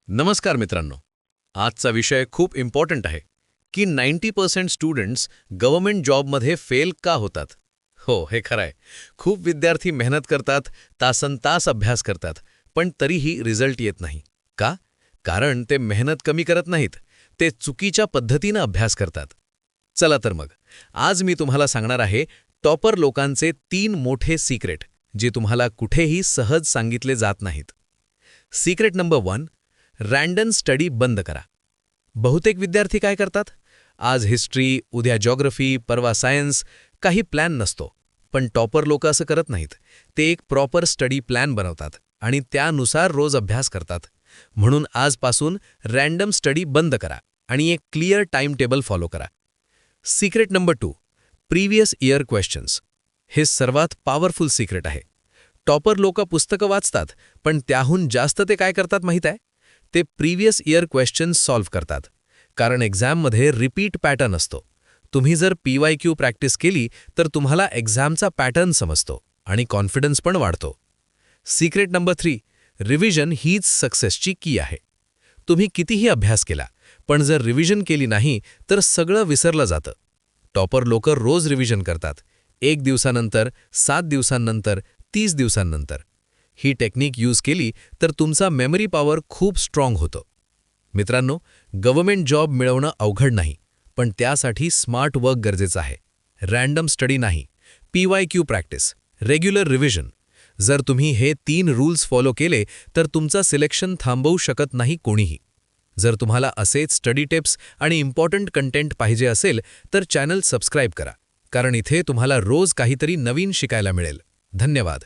नमस्कार मित्रांनो. आजचा विषय खूप इम्पॉर्टंट आहे की 90% स्टुडंट्स गव्हर्नमेंट जॉबमध्ये फेल का होतात. हो, हे खरं आहे. खूप विद्यार्थी मेहनत करतात, तासनतास अभ्यास करतात, पण तरीही रिझल्ट येत नाही. का? कारण ते मेहनत कमी करत नाहीत, ते चुकीच्या पद्धतीनं अभ्यास करतात. चला तर मग आज मी तुम्हाला सांगणार आहे टॉपर लोकांचे 3 मोठे सिक्रेट, जे तुम्हाला कुठेही सहज सांगितले जात नाहीत. सिक्रेट नंबर 1, रँडम स्टडी बंद करा. बहुतेक विद्यार्थी काय करतात? आज हिस्ट्री, उद्या जॉग्रफी, परवा सायन्स, काही प्लॅन नसतो. पण टॉपर लोक असं करत नाहीत. ते एक प्रॉपर स्टडी प्लॅन बनवतात आणि त्यानुसार रोज अभ्यास करतात. म्हणून आजपासून रँडम स्टडी बंद करा आणि एक क्लिअर टाइम टेबल फॉलो करा. Secret number 2, previous year questions. हे सर्वात पॉवरफुल सिक्रेट आहे. टॉपर लोक पुस्तकं वाचतात, पण त्याहून जास्त ते काय करतात माहीत आहे? ते प्रिव्हियस इयर क्वेश्चन्स सॉल्व्ह करतात. कारण एक्झाममध्ये रिपीट पॅटर्न असतो. तुम्ही जर PYQ प्रॅक्टिस केली तर तुम्हाला एक्झामचा पॅटर्न समजतो आणि कॉन्फिडन्स पण वाढतो. सिक्रेट नंबर 3, रिव्हिजन हीच सक्सेसची की आहे. तुम्ही कितीही अभ्यास केला, पण जर रिव्हिजन केली नाही तर सगळं विसरलं जातं. टॉपर लोक रोज रिव्हिजन करतात. 1 दिवसानंतर, 7 दिवसांनंतर, 30 दिवसांनंतर. ही टेक्निक यूज केली तर तुमचा मेमरी पॉवर खूप स्ट्रॉंग होतो. मित्रांनो, गव्हर्नमेंट जॉब मिळवणं अवघड नाही, पण त्यासाठी स्मार्ट वर्क गरजेचं आहे. रँडम स्टडी नाही, PYQ प्रॅक्टिस, रेग्युलर रिव्हिजन. जर तुम्ही हे 3 रूल्स फॉलो केले तर तुमचा सिलेक्शन थांबवू शकत नाही कोणीही. जर तुम्हाला असेच स्टडी टिप्स आणि इम्पॉर्टंट कंटेंट पाहिजे असेल तर चॅनल सबस्क्राईब करा, कारण इथे तुम्हाला रोज काहीतरी नवीन शिकायला मिळेल. धन्यवाद.